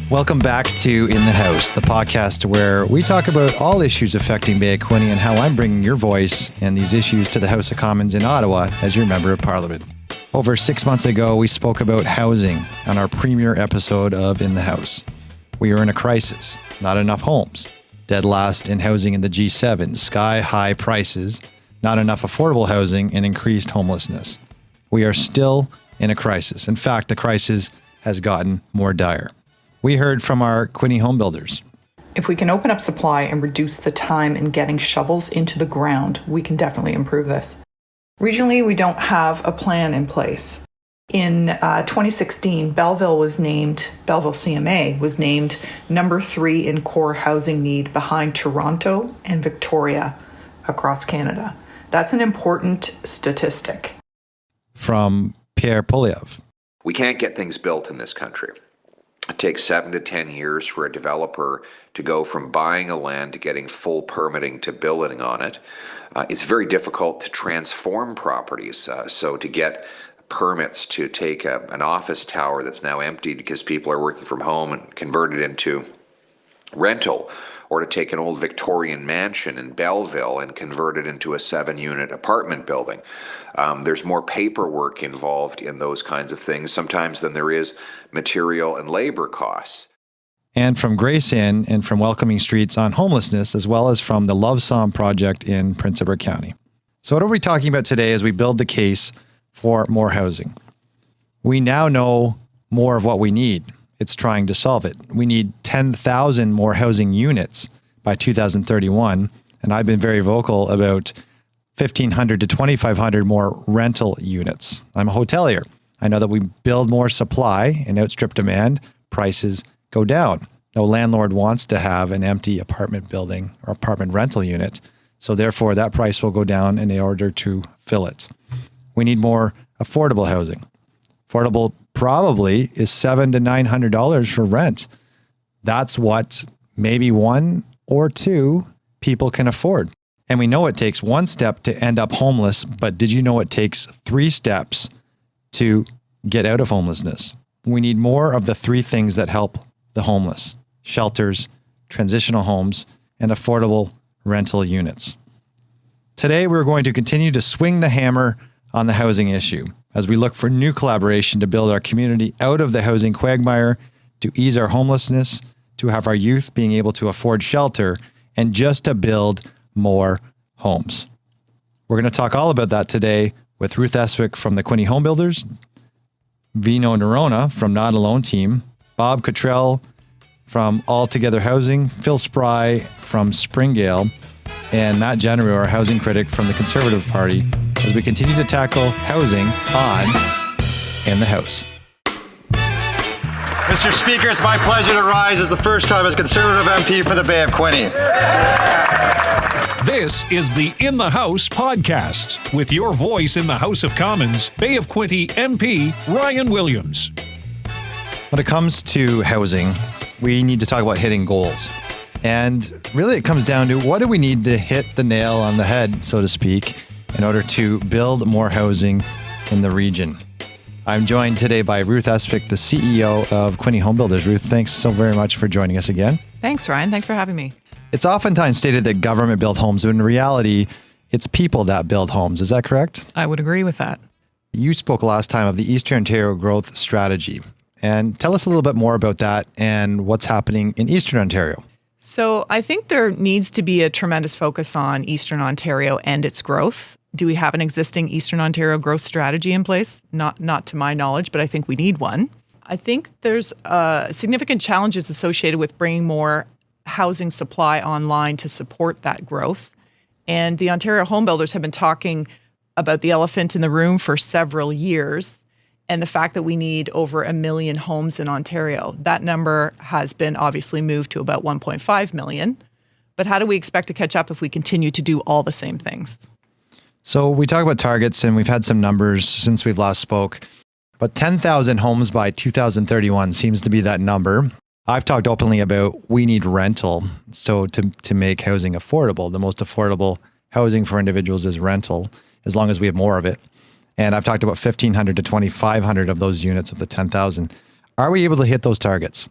Welcome back to In the House, the podcast where we talk about all issues affecting Bay of Quinte and how I'm bringing your voice and these issues to the House of Commons in Ottawa as your Member of Parliament. Over 6 months ago, we spoke about housing on our premiere episode of In the House. We are in a crisis, not enough homes, dead last in housing in the G7, sky-high prices, not enough affordable housing, and increased homelessness. We are still in a crisis. In fact, the crisis has gotten more dire. We heard from our Quinte Homebuilders. If we can open up supply and reduce the time in getting shovels into the ground, we can definitely improve this. Regionally, we don't have a plan in place. In 2016, Belleville CMA was named number 3 in core housing need behind Toronto and Victoria across Canada. That's an important statistic. From Pierre Poliev. We can't get things built in this country. It takes 7 to 10 years for a developer to go from buying a land to getting full permitting to building on it. It's very difficult to transform properties. So to get permits to take an office tower that's now empty because people are working from home and convert it into rental, or to take an old Victorian mansion in Belleville and convert it into a 7-unit apartment building. There's more paperwork involved in those kinds of things sometimes than there is material and labor costs. And from Grace Inn and from Welcoming Streets on homelessness, as well as from the Love Song project in Prince Edward County. So what are we talking about today as we build the case for more housing? We now know more of what we need. It's trying to solve it. We need 10,000 more housing units by 2031. And I've been very vocal about 1,500 to 2,500 more rental units. I'm a hotelier. I know that we build more supply and outstrip demand, prices go down. No landlord wants to have an empty apartment building or apartment rental unit. So therefore, that price will go down in order to fill it. We need more affordable housing. Affordable probably is $700 to $900 for rent. That's what maybe 1 or 2 people can afford. And we know it takes 1 step to end up homeless, but did you know it takes 3 steps to get out of homelessness? We need more of the 3 things that help the homeless: shelters, transitional homes, and affordable rental units. Today, we're going to continue to swing the hammer on the housing issue as we look for new collaboration to build our community out of the housing quagmire, to ease our homelessness, to have our youth being able to afford shelter, and just to build more homes. We're going to talk all about that today with Ruth Eswick from the Quinte Homebuilders, Vino Nerona from Not Alone team, Bob Contrell from All Together Housing, Phil Spry from Springale, and Matt Jenneru, our housing critic from the Conservative Party, as we continue to tackle housing on In the House. Mr. Speaker, it's my pleasure to rise as the first time as Conservative MP for the Bay of Quinte. This is the In the House podcast with your voice in the House of Commons, Bay of Quinte MP Ryan Williams. When it comes to housing, we need to talk about hitting goals. And really it comes down to, what do we need to hit the nail on the head, so to speak, in order to build more housing in the region? I'm joined today by Ruth Eswick, the CEO of Quinte Homebuilders. Ruth, thanks so very much for joining us again. Thanks, Ryan. Thanks for having me. It's oftentimes stated that government build homes, but in reality, it's people that build homes. Is that correct? I would agree with that. You spoke last time of the Eastern Ontario Growth Strategy. And tell us a little bit more about that and what's happening in Eastern Ontario. So I think there needs to be a tremendous focus on Eastern Ontario and its growth. Do we have an existing Eastern Ontario growth strategy in place? Not to my knowledge, but I think we need one. I think there's significant challenges associated with bringing more housing supply online to support that growth. And the Ontario Homebuilders have been talking about the elephant in the room for several years, and the fact that we need over 1 million homes in Ontario. That number has been obviously moved to about 1.5 million. But how do we expect to catch up if we continue to do all the same things? So we talk about targets, and we've had some numbers since we've last spoke. But 10,000 homes by 2031 seems to be that number. I've talked openly about we need rental. So to make housing affordable, the most affordable housing for individuals is rental, as long as we have more of it. And I've talked about 1,500 to 2,500 of those units of the 10,000. Are we able to hit those targets?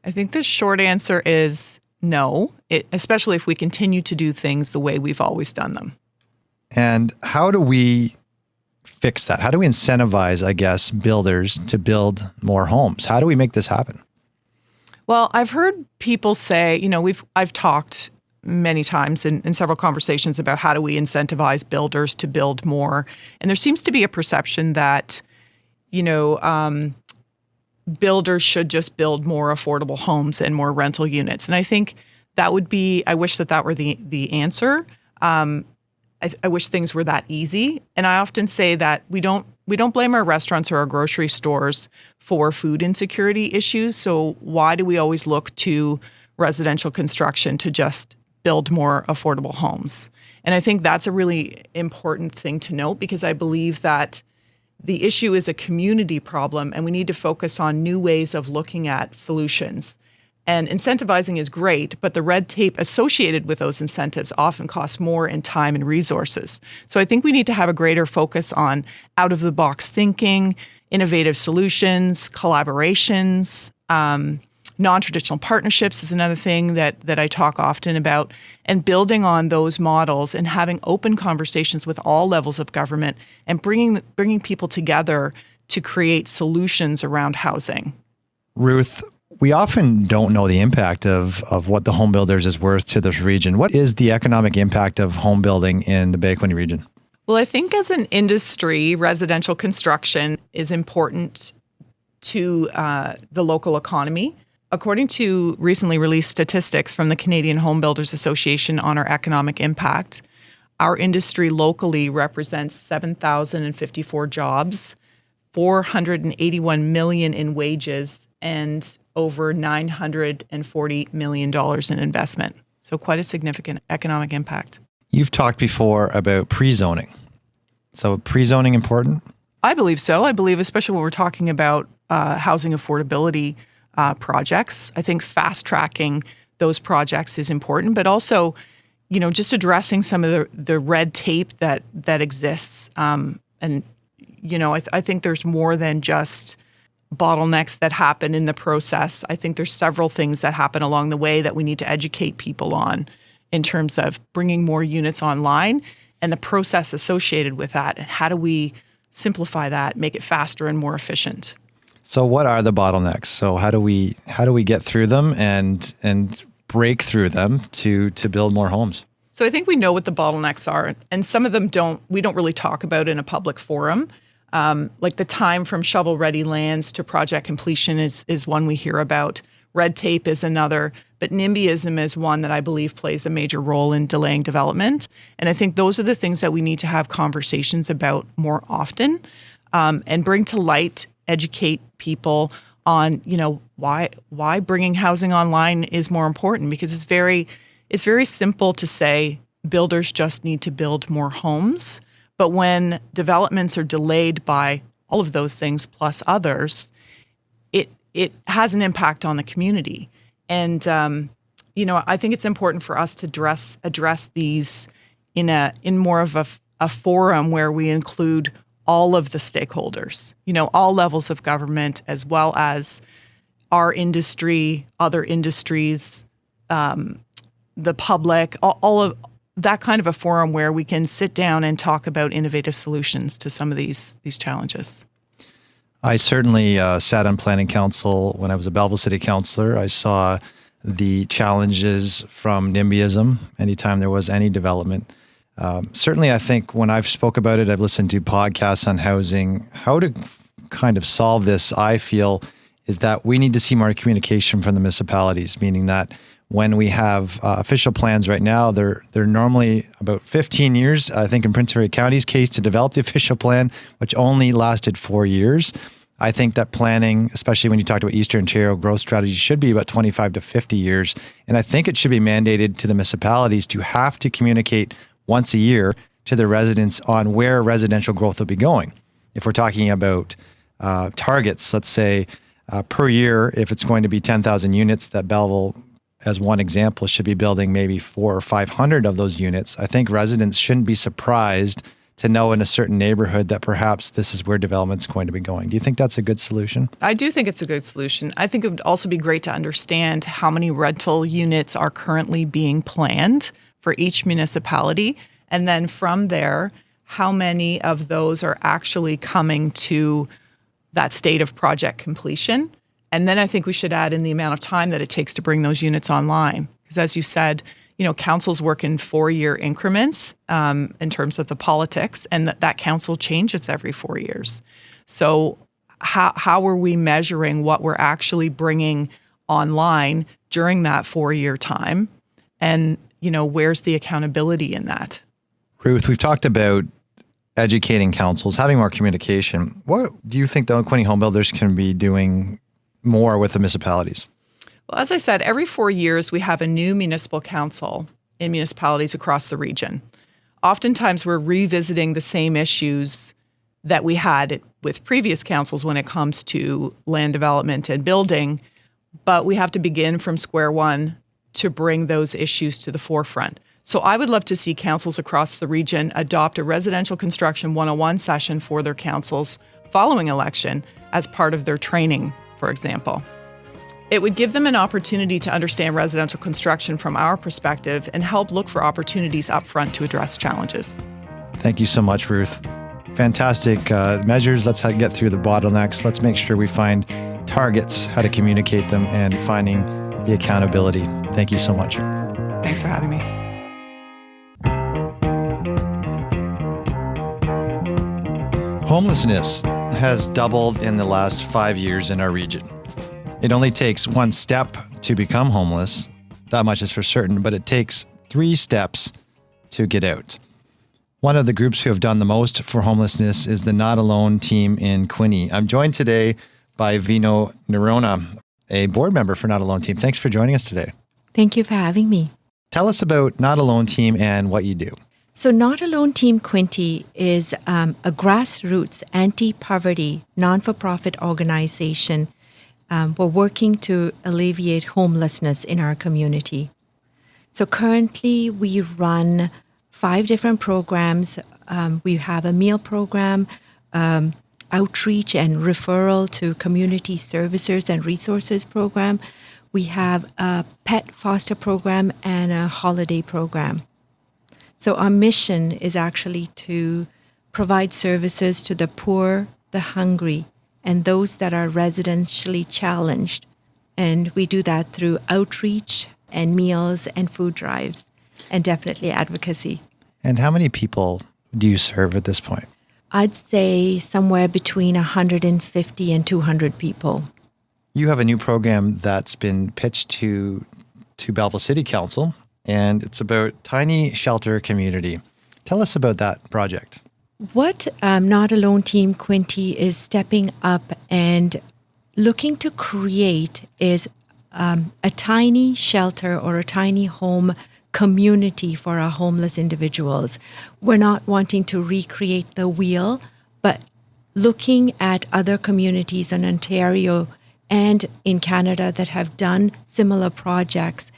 I think the short answer is no, especially if we continue to do things the way we've always done them. And how do we fix that? How do we incentivize, I guess, builders to build more homes? How do we make this happen? Well, I've heard people say, I've talked many times in several conversations about how do we incentivize builders to build more. And there seems to be a perception that, builders should just build more affordable homes and more rental units. And I think that would be, I wish that were the answer. I wish things were that easy. And I often say that we don't blame our restaurants or our grocery stores for food insecurity issues. So why do we always look to residential construction to just build more affordable homes? And I think that's a really important thing to note, because I believe that the issue is a community problem and we need to focus on new ways of looking at solutions. And incentivizing is great, but the red tape associated with those incentives often costs more in time and resources. So I think we need to have a greater focus on out-of-the-box thinking, innovative solutions, collaborations. Non-traditional partnerships is another thing that I talk often about, and building on those models and having open conversations with all levels of government and bringing people together to create solutions around housing. Ruth, we often don't know the impact of what the home builders is worth to this region. What is the economic impact of home building in the Bay of Quinte region? Well, I think as an industry, residential construction is important to the local economy. According to recently released statistics from the Canadian Homebuilders Association on our economic impact, our industry locally represents 7,054 jobs, $481 million in wages, and over $940 million in investment. So quite a significant economic impact. You've talked before about pre-zoning. So pre-zoning important? I believe so. I believe, especially when we're talking about housing affordability projects, I think fast tracking those projects is important, but also, just addressing some of the red tape that exists. I think there's more than just bottlenecks that happen in the process. I think there's several things that happen along the way that we need to educate people on in terms of bringing more units online and the process associated with that. And how do we simplify that, make it faster and more efficient? So what are the bottlenecks? So how do we get through them and break through them to build more homes? So I think we know what the bottlenecks are, and some of them we don't really talk about in a public forum. Like the time from shovel-ready lands to project completion is one we hear about. Red tape is another, but NIMBYism is one that I believe plays a major role in delaying development. And I think those are the things that we need to have conversations about more often, and bring to light, educate people on, why bringing housing online is more important, because it's very simple to say builders just need to build more homes. But when developments are delayed by all of those things plus others, it has an impact on the community. And, I think it's important for us to address these in more of a forum where we include all of the stakeholders, all levels of government, as well as our industry, other industries, the public, all of that kind of a forum where we can sit down and talk about innovative solutions to some of these challenges. I certainly sat on planning council when I was a Belleville City Councillor. I saw the challenges from NIMBYism anytime there was any development. Certainly, I think when I've spoke about it, I've listened to podcasts on housing. How to kind of solve this, I feel, is that we need to see more communication from the municipalities, meaning that when we have official plans right now, they're normally about 15 years, I think in Prince Edward County's case, to develop the official plan, which only lasted 4 years. I think that planning, especially when you talked about Eastern Ontario growth strategy, should be about 25 to 50 years. And I think it should be mandated to the municipalities to have to communicate once a year to the residents on where residential growth will be going. If we're talking about targets, let's say per year, if it's going to be 10,000 units, that Belleville, as one example, should be building maybe 400 or 500 of those units. I think residents shouldn't be surprised to know in a certain neighborhood that perhaps this is where development's going to be going. Do you think that's a good solution? I do think it's a good solution. I think it would also be great to understand how many rental units are currently being planned for each municipality. And then from there, how many of those are actually coming to that state of project completion. And then I think we should add in the amount of time that it takes to bring those units online. Because as you said, councils work in 4-year increments in terms of the politics, and that council changes every 4 years. So how are we measuring what we're actually bringing online during that 4-year time? And, where's the accountability in that? Ruth, we've talked about educating councils, having more communication. What do you think the Quinte Homebuilders can be doing more with the municipalities? Well, as I said, every 4 years we have a new municipal council in municipalities across the region. Oftentimes we're revisiting the same issues that we had with previous councils when it comes to land development and building, but we have to begin from square one to bring those issues to the forefront. So I would love to see councils across the region adopt a residential construction 101 session for their councils following election as part of their training, for example. It would give them an opportunity to understand residential construction from our perspective and help look for opportunities up front to address challenges. Thank you so much, Ruth. Fantastic measures. Let's get through the bottlenecks. Let's make sure we find targets, how to communicate them, and finding the accountability. Thank you so much. Thanks for having me. Homelessness has doubled in the last 5 years in our region. It only takes one step to become homeless. That much is for certain, but it takes 3 steps to get out. One of the groups who have done the most for homelessness is the Not Alone team in Quinte. I'm joined today by Vino Nerona, a board member for Not Alone team. Thanks for joining us today. Thank you for having me. Tell us about Not Alone team and what you do. So Not Alone Team Quinte is a grassroots anti-poverty non-for-profit organization. We're working to alleviate homelessness in our community. So currently we run 5 different programs. We have a meal program, outreach and referral to community services and resources program. We have a pet foster program and a holiday program. So our mission is actually to provide services to the poor, the hungry, and those that are residentially challenged. And we do that through outreach and meals and food drives, and definitely advocacy. And how many people do you serve at this point? I'd say somewhere between 150 and 200 people. You have a new program that's been pitched to Belleville City Council, and it's about tiny shelter community. Tell us about that project. What Not Alone Team Quinte is stepping up and looking to create is a tiny shelter or a tiny home community for our homeless individuals. We're not wanting to recreate the wheel, but looking at other communities in Ontario and in Canada that have done similar projects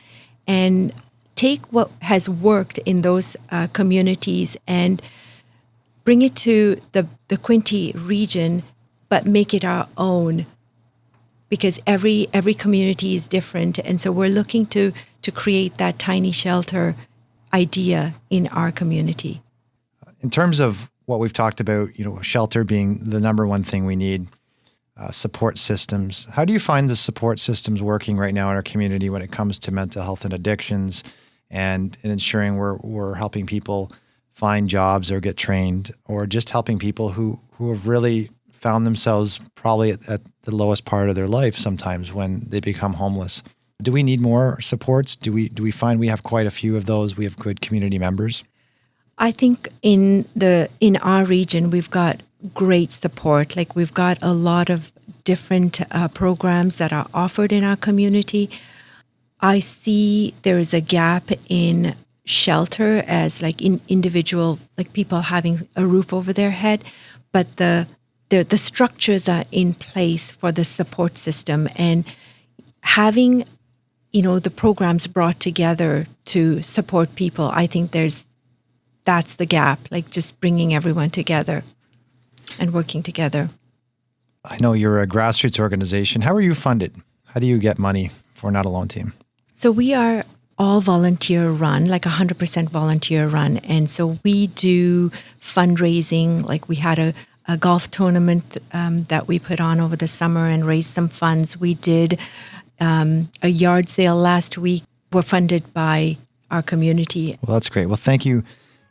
and take what has worked in those communities and bring it to the Quinte region, but make it our own, because every community is different. And so we're looking to create that tiny shelter idea in our community. In terms of what we've talked about, shelter being the number one thing we need, support systems. How do you find the support systems working right now in our community when it comes to mental health and addictions and ensuring we're helping people find jobs or get trained, or just helping people who have really found themselves probably at the lowest part of their life sometimes when they become homeless? Do we need more supports? Do we find we have quite a few of those? We have good community members? I think in our region, we've got great support. Like, we've got a lot of different programs that are offered in our community. I see there is a gap in shelter as individual, people having a roof over their head, but the structures are in place for the support system, and having the programs brought together to support people. I think there's that's the gap, like just bringing everyone together and working together. I know you're a grassroots organization. How are you funded? How do you get money for Not Alone Team? So we are all volunteer run, like 100% volunteer run. And so we do fundraising, like we had a golf tournament that we put on over the summer and raised some funds. We did a yard sale last week. We're funded by our community. Well, that's great. Well, thank you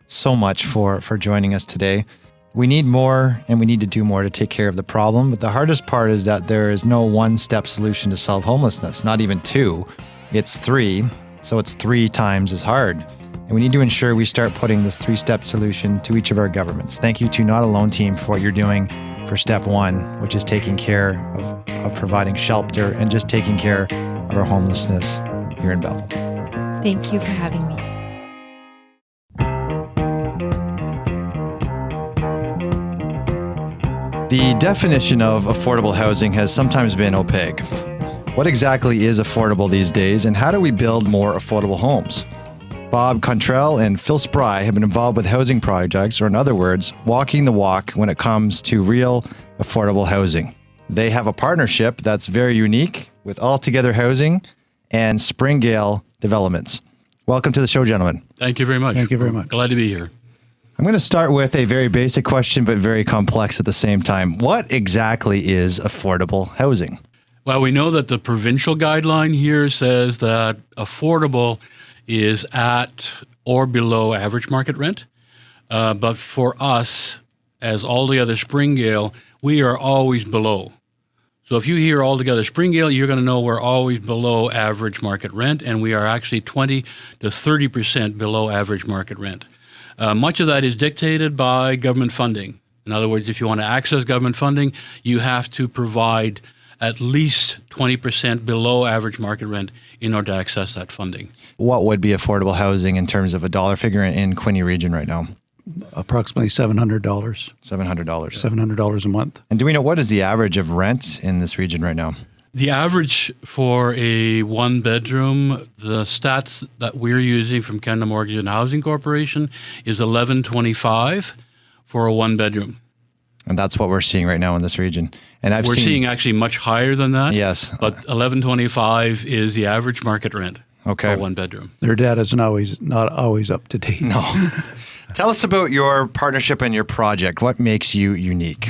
so much for joining us today. We need more and we need to do more to take care of the problem. But the hardest part is that there is no one-step solution to solve homelessness, not even two. It's three. So it's 3 times as hard. And we need to ensure we start putting this 3-step solution to each of our governments. Thank you to Not Alone Team for what you're doing for step 1, which is taking care of providing shelter and just taking care of our homelessness here in Belleville. Thank you for having me. The definition of affordable housing has sometimes been opaque. What exactly is affordable these days, and how do we build more affordable homes? Bob Contrell and Phil Spry have been involved with housing projects, or in other words, walking the walk when it comes to real affordable housing. They have a partnership that's very unique with Altogether Housing and Springale Developments. Welcome to the show, gentlemen. Thank you very much. Thank you very much. Glad to be here. I'm going to start with a very basic question, but very complex at the same time. What exactly is affordable housing? Well, we know that the provincial guideline here says that affordable is at or below average market rent. But for us, as Altogether Springale, we are always below. So if you hear Altogether Springale, you're going to know we're always below average market rent, and we are actually 20 to 30% below average market rent. Much of that is dictated by government funding. In other words, if you want to access government funding, you have to provide at least 20% below average market rent in order to access that funding. What would be affordable housing in terms of a dollar figure in Quinte region right now? Approximately $700. $700. $700 a month. And do we know what is the average of rent in this region right now? The average for a one-bedroom, the stats that we're using from Canada Mortgage and Housing Corporation is $1,125 for a one-bedroom. And that's what we're seeing right now in this region. And we're seeing actually much higher than that. Yes. But $1,125 is the average market rent for one bedroom. Their data is not always up to date. No. Tell us about your partnership and your project. What makes you unique?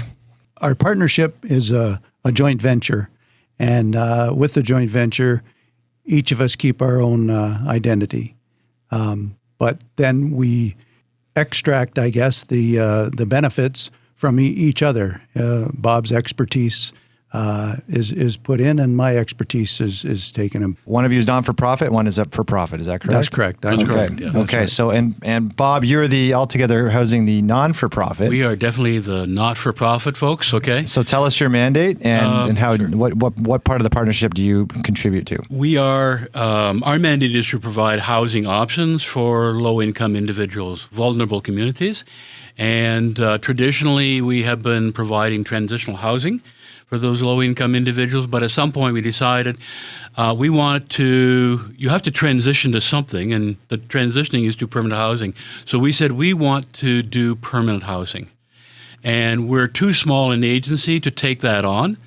Our partnership is a joint venture. And with the joint venture, each of us keep our own identity. But then we extract, I guess, the benefits from each other. Bob's expertise is put in, and my expertise is taken in. One of you is non-for-profit, one is up for profit. Is that correct? That's correct. That's correct. Yeah. Okay. Right. So, and Bob, you're the Altogether Housing, the non-for-profit. We are definitely the not-for-profit folks. Okay. So tell us your mandate and how sure. what part of the partnership do you contribute to? We are our mandate is to provide housing options for low-income individuals, vulnerable communities, and traditionally we have been providing transitional housing for those low-income individuals. But at some point we decided you have to transition to something, and the transitioning is to permanent housing. So we said we want to do permanent housing. And we're too small an agency to take that on.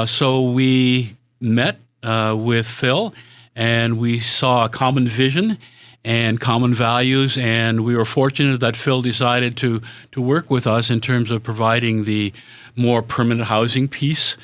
So we met with Phil, and we saw a common vision and common values, and we were fortunate that Phil decided to work with us in terms of providing the more permanent housing piece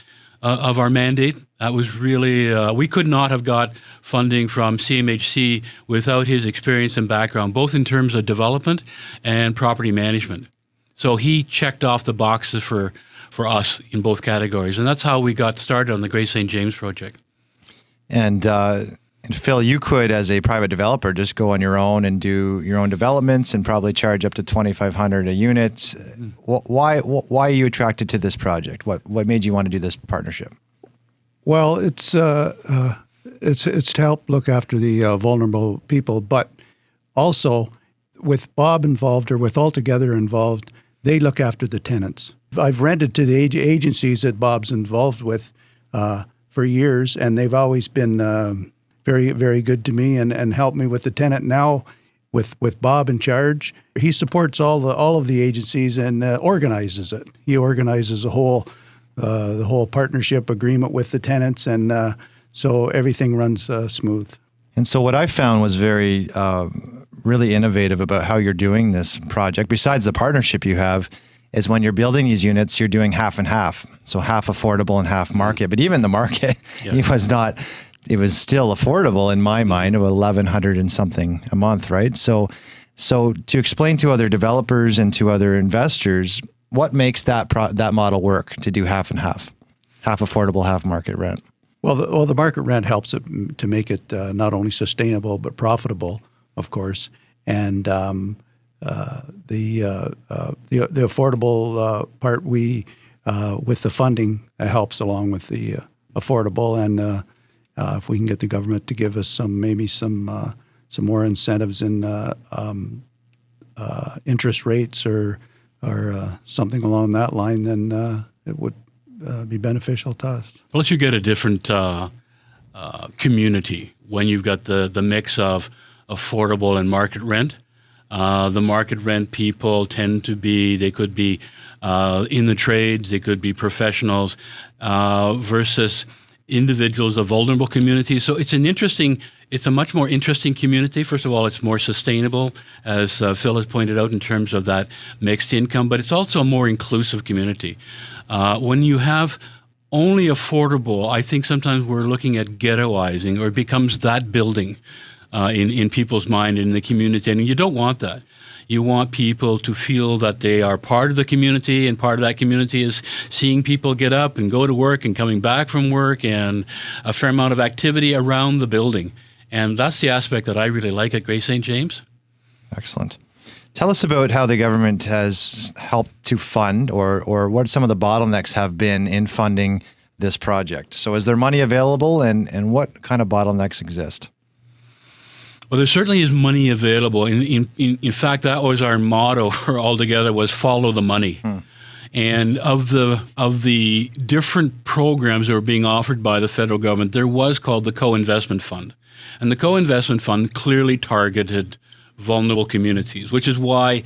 of our mandate. That was really, we could not have got funding from CMHC without his experience and background, both in terms of development and property management. So he checked off the boxes for us in both categories, and that's how we got started on the Great St. James project. And Phil, you could, as a private developer, just go on your own and do your own developments and probably charge up to $2,500 a unit. Why are you attracted to this project? What made you want to do this partnership? Well, it's to help look after the vulnerable people, but also with Bob involved or with Altogether involved, they look after the tenants. I've rented to the agencies that Bob's involved with for years, and they've always been very, very good to me and helped me with the tenant. Now with Bob in charge, he supports all of the agencies and organizes it. He organizes the whole partnership agreement with the tenants, and so everything runs smooth. And so what I found was very really innovative about how you're doing this project, besides the partnership you have, is when you're building these units, you're doing half and half. So half affordable and half market. But even the market, it was still affordable in my mind, of $1,100 and something a month, right? So to explain to other developers and to other investors, what makes that model work to do half and half affordable, half market rent? Well, the market rent helps it to make it not only sustainable but profitable, of course, and the affordable part with the funding helps along with the affordable, and if we can get the government to give us some more incentives in interest rates or something along that line, then it would be beneficial to us. Plus, you get a different community when you've got the mix of affordable and market rent. The market rent people tend to be, they could be in the trades, they could be professionals, versus individuals of vulnerable communities. So it's a much more interesting community. First of all, it's more sustainable, as Phil has pointed out, in terms of that mixed income, but it's also a more inclusive community. When you have only affordable, I think sometimes we're looking at ghettoizing, or it becomes that building in people's mind, in the community, and you don't want that. You want people to feel that they are part of the community, and part of that community is seeing people get up and go to work and coming back from work, and a fair amount of activity around the building. And that's the aspect that I really like at Grace St. James. Excellent. Tell us about how the government has helped to fund, or what some of the bottlenecks have been in funding this project. So is there money available, and what kind of bottlenecks exist? Well, there certainly is money available. In fact, that was our motto for Altogether, was follow the money. And of the different programs that were being offered by the federal government, there was called the Co-Investment Fund. And the Co-Investment Fund clearly targeted vulnerable communities, which is why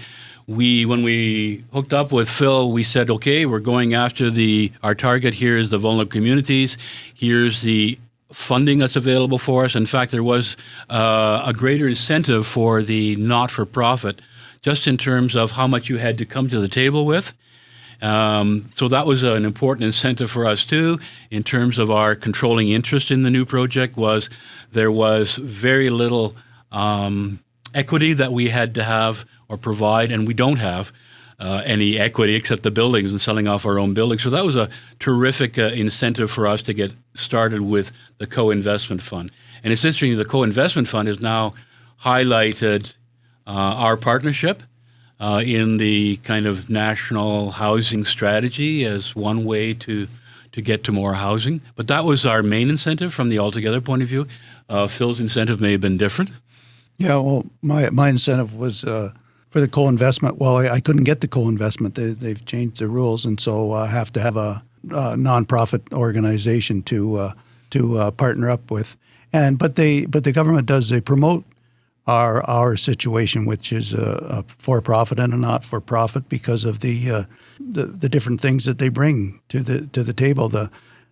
when we hooked up with Phil, we said, okay, we're going after our target here is the vulnerable communities. Here's the funding that's available for us. In fact, there was a greater incentive for the not-for-profit, just in terms of how much you had to come to the table with. So that was an important incentive for us too. In terms of our controlling interest in the new project, there was very little equity that we had to have or provide, and we don't have any equity except the buildings and selling off our own buildings. So that was a terrific incentive for us to get started with the Co-Investment Fund. And it's interesting, the Co-Investment Fund has now highlighted our partnership in the kind of national housing strategy as one way to get to more housing. But that was our main incentive from the Altogether point of view. Phil's incentive may have been different. Yeah, well, my incentive was for the co-investment. Well, I couldn't get the co-investment. They've changed the rules, and so I have to have a nonprofit organization to partner up with. But the government does. They promote our situation, which is a for-profit and a not-for-profit, because of the different things that they bring to the table. The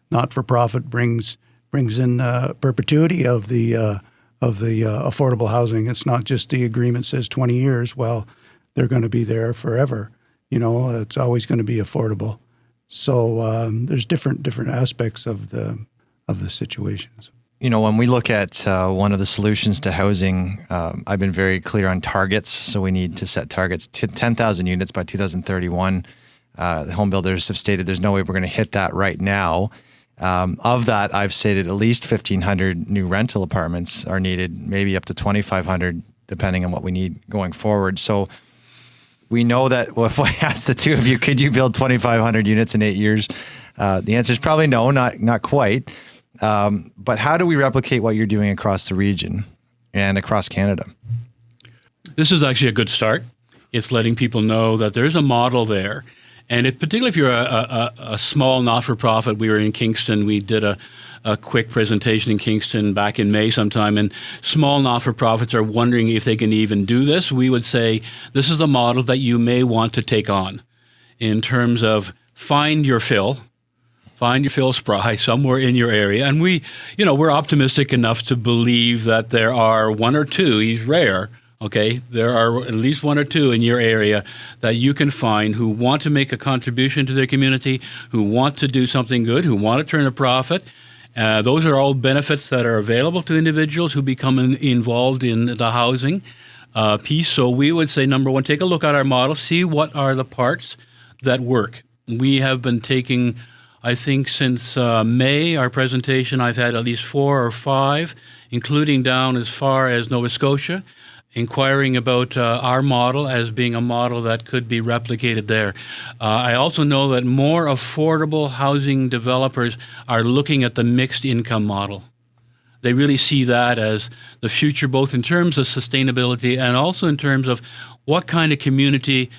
not-for-profit brings in perpetuity of the affordable housing. It's not just the agreement says 20 years. Well, they're going to be there forever. It's always going to be affordable. So there's different aspects of the situations. When we look at one of the solutions to housing, I've been very clear on targets. So we need to set targets to 10,000 units by 2031. The home builders have stated there's no way we're going to hit that right now. Of that, I've stated at least 1,500 new rental apartments are needed, maybe up to 2,500, depending on what we need going forward. So we know that if I ask the two of you, could you build 2,500 units in 8 years? The answer is probably no, not quite. But how do we replicate what you're doing across the region and across Canada? This is actually a good start. It's letting people know that there's a model there. And particularly if you're a small not-for-profit, we were in Kingston, we did a quick presentation in Kingston back in May sometime, and small not-for-profits are wondering if they can even do this. We would say this is a model that you may want to take on in terms of find your fill Spry somewhere in your area. And we're optimistic enough to believe that there are one or two, he's rare, okay, there are at least one or two in your area that you can find who want to make a contribution to their community, who want to do something good, who want to turn a profit. Those are all benefits that are available to individuals who become involved in the housing piece. So we would say, number one, take a look at our model, see what are the parts that work. We have been taking, I think since May, our presentation, I've had at least 4 or 5, including down as far as Nova Scotia, inquiring about our model as being a model that could be replicated there. I also know that more affordable housing developers are looking at the mixed income model. They really see that as the future, both in terms of sustainability and also in terms of what kind of community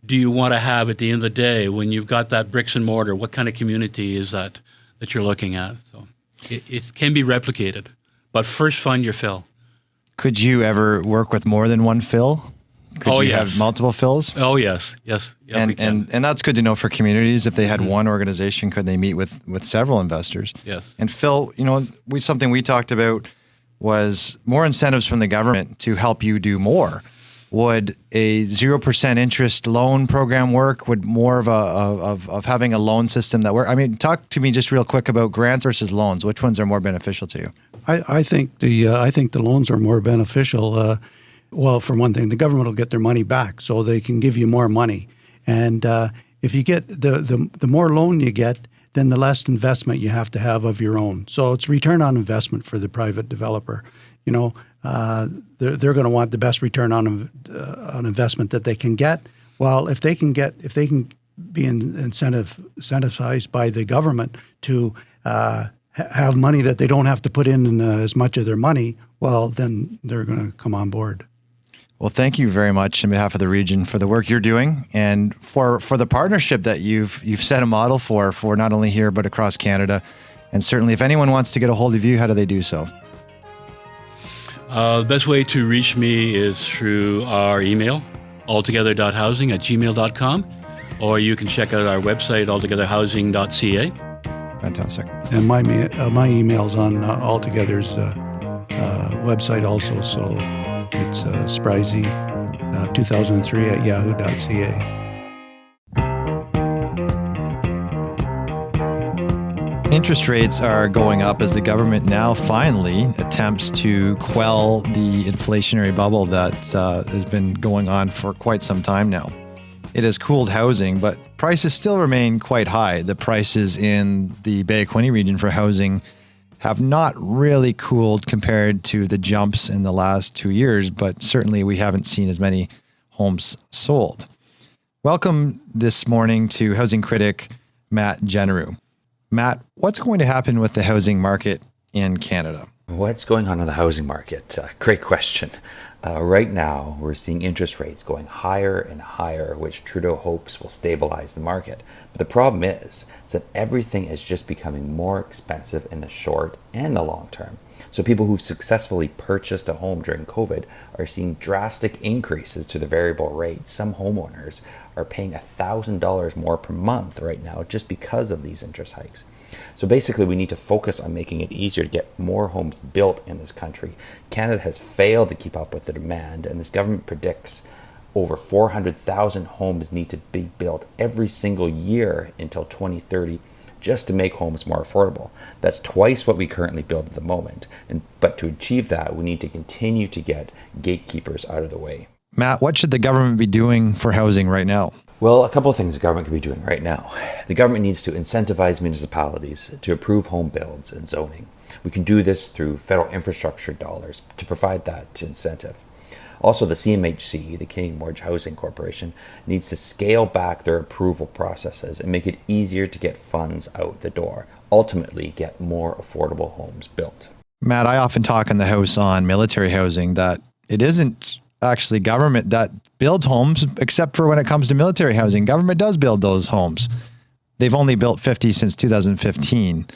do you want to have at the end of the day when you've got that bricks and mortar? What kind of community is that you're looking at? So it can be replicated, but first find your fill. Could you ever work with more than one fill? Could you have multiple fills? Oh, yes. And that's good to know for communities. If they had one organization, could they meet with several investors? Yes. And Phil, something we talked about was more incentives from the government to help you do more. Would a 0% interest loan program work? Would more of having a loan system that work? I mean, talk to me just real quick about grants versus loans. Which ones are more beneficial to you? I think the loans are more beneficial. Well, for one thing, the government will get their money back, so they can give you more money. And if you get the more loan you get, then the less investment you have to have of your own. So it's return on investment for the private developer. They're going to want the best return on investment that they can get. Well, if they can be incentivized by the government to have money that they don't have to put in as much of their money, well, then they're going to come on board. Well, thank you very much on behalf of the region for the work you're doing and for the partnership that you've set a model for not only here but across Canada. And certainly, if anyone wants to get a hold of you, how do they do so? The best way to reach me is through our email, altogether.housing@gmail.com, or you can check out our website, altogetherhousing.ca. Fantastic. And my email's on Altogether's website also, so it's spryz2003@yahoo.ca. Interest rates are going up as the government now finally attempts to quell the inflationary bubble that has been going on for quite some time now. It has cooled housing, but prices still remain quite high. The prices in the Bay of Quinte region for housing have not really cooled compared to the jumps in the last 2 years, but certainly we haven't seen as many homes sold. Welcome this morning to housing critic Matt Genereux. Matt, what's going to happen with the housing market in Canada? What's going on in the housing market? Great question. Right now, we're seeing interest rates going higher and higher, which Trudeau hopes will stabilize the market. But the problem is that everything is just becoming more expensive in the short and the long term. So people who've successfully purchased a home during COVID are seeing drastic increases to the variable rate. Some homeowners are paying $1,000 more per month right now just because of these interest hikes. So basically, we need to focus on making it easier to get more homes built in this country. Canada has failed to keep up with the demand, and this government predicts over 400,000 homes need to be built every single year until 2030 just to make homes more affordable. That's twice what we currently build at the moment. But to achieve that, we need to continue to get gatekeepers out of the way. Matt, what should the government be doing for housing right now? Well, a couple of things the government could be doing right now. The government needs to incentivize municipalities to approve home builds and zoning. We can do this through federal infrastructure dollars to provide that incentive. Also, the CMHC, the Canadian Mortgage Housing Corporation, needs to scale back their approval processes and make it easier to get funds out the door. Ultimately, get more affordable homes built. Matt, I often talk in the House on military housing that it isn't actually government that builds homes, except for when it comes to military housing. Government does build those homes. They've only built 50 since 2015.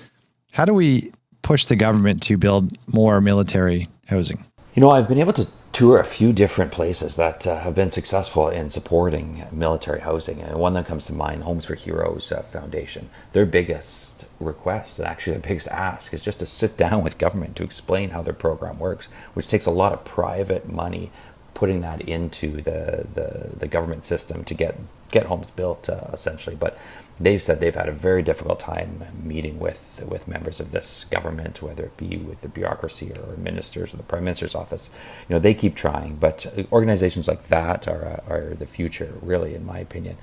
How do we push the government to build more military housing? I've been able to tour a few different places that have been successful in supporting military housing. And one that comes to mind, Homes for Heroes Foundation. Their biggest request, and actually their biggest ask, is just to sit down with government to explain how their program works, which takes a lot of private money, putting that into the government system to get homes built, essentially. But they've said they've had a very difficult time meeting with members of this government, whether it be with the bureaucracy or ministers or the Prime Minister's office. They keep trying, but organizations like that are the future, really, in my opinion.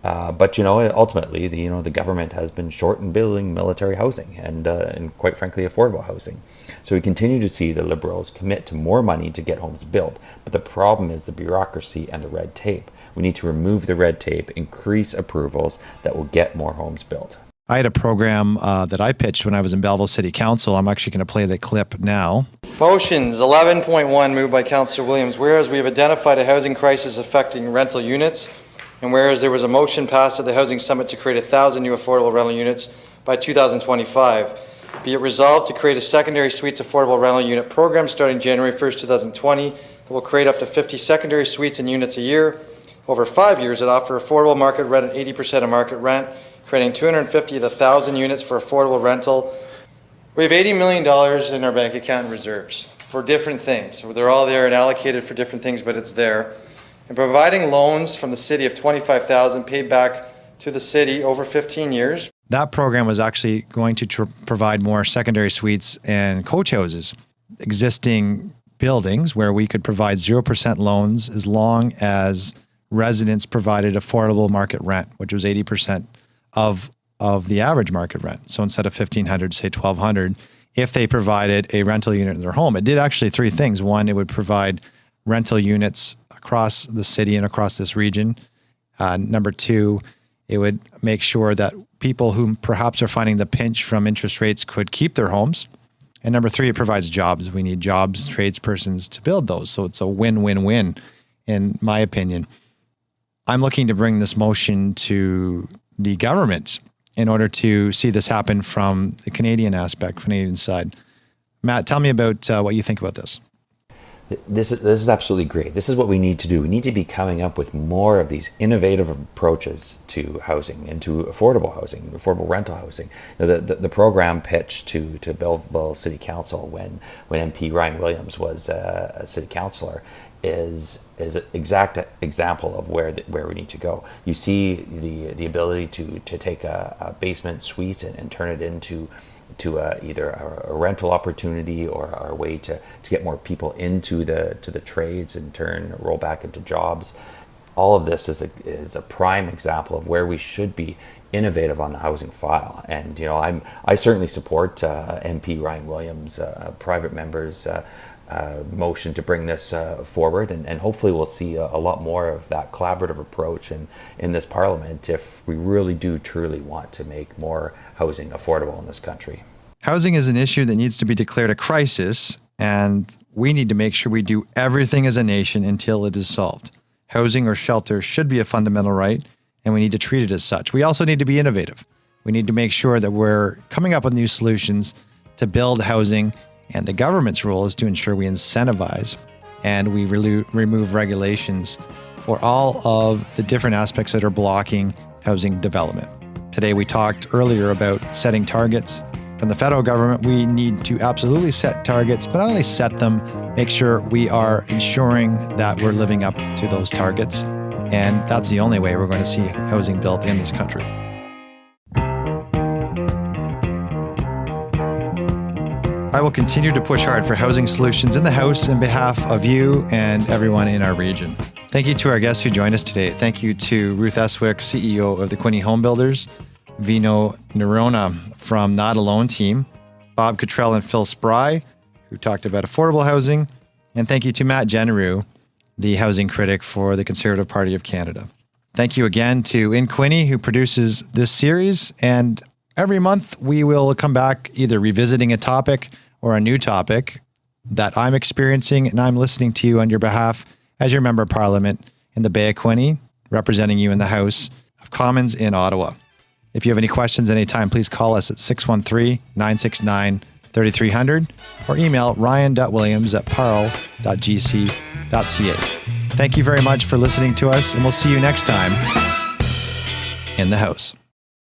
But ultimately, the government has been short in building military housing and quite frankly, affordable housing. So we continue to see the Liberals commit to more money to get homes built. But the problem is the bureaucracy and the red tape. We need to remove the red tape, increase approvals that will get more homes built. I had a program that I pitched when I was in Belleville City Council. I'm actually going to play the clip now. Motions 11.1 moved by Councillor Williams. Whereas we have identified a housing crisis affecting rental units, and whereas there was a motion passed at the Housing Summit to create 1,000 new affordable rental units by 2025, be it resolved to create a secondary suites affordable rental unit program starting January 1st, 2020 that will create up to 50 secondary suites and units a year over 5 years that offer affordable market rent at 80% of market rent, creating 250 of the 1,000 units for affordable rental. We have $80 million in our bank account in reserves for different things. They're all there and allocated for different things, but it's there. And providing loans from the city of $25,000 paid back to the city over 15 years. That program was actually going to provide more secondary suites and coach houses, existing buildings where we could provide 0% loans as long as residents provided affordable market rent, which was 80% of the average market rent. So instead of $1,500, say $1,200, if they provided a rental unit in their home. It did actually three things. One, it would provide rental units across the city and across this region. Number two, it would make sure that people who perhaps are finding the pinch from interest rates could keep their homes. And number three, it provides jobs. We need jobs, tradespersons to build those. So it's a win-win-win, in my opinion. I'm looking to bring this motion to the government in order to see this happen from the Canadian aspect, Canadian side. Matt, tell me about what you think about this. This is absolutely great. This is what we need to do. We need to be coming up with more of these innovative approaches to housing and to affordable housing, affordable rental housing. The program pitched to Belleville City Council when MP Ryan Williams was a city councillor is an exact example of where we need to go. You see the ability to take a basement suite and turn it into either a rental opportunity or a way to get more people into the trades and roll back into jobs. All of this is a prime example of where we should be innovative on the housing file. And I certainly support MP Ryan Williams, private members' motion to bring this forward, and hopefully we'll see a lot more of that collaborative approach in this parliament if we really do truly want to make more housing affordable in this country. Housing is an issue that needs to be declared a crisis, and we need to make sure we do everything as a nation until it is solved. Housing or shelter should be a fundamental right, and we need to treat it as such. We also need to be innovative. We need to make sure that we're coming up with new solutions to build housing, and the government's role is to ensure we incentivize and we remove regulations for all of the different aspects that are blocking housing development. Today, we talked earlier about setting targets. From the federal government, we need to absolutely set targets, but not only set them, make sure we are ensuring that we're living up to those targets. And that's the only way we're going to see housing built in this country. I will continue to push hard for housing solutions in the House on behalf of you and everyone in our region. Thank you to our guests who joined us today. Thank you to Ruth Eswick, CEO of the Quinte Homebuilders, Vino Nerona from Not Alone team, Bob Contrell and Phil Spry, who talked about affordable housing, and thank you to Matt Genereux, the housing critic for the Conservative Party of Canada. Thank you again to In Quinte, who produces this series, and every month we will come back either revisiting a topic or a new topic that I'm experiencing, and I'm listening to you on your behalf as your member of parliament in the Bay of Quinte, representing you in the House of Commons in Ottawa. If you have any questions anytime, please call us at 613-969-3300 or email ryan.williams@parle.gc.ca. Thank you very much for listening to us, and we'll see you next time in the House.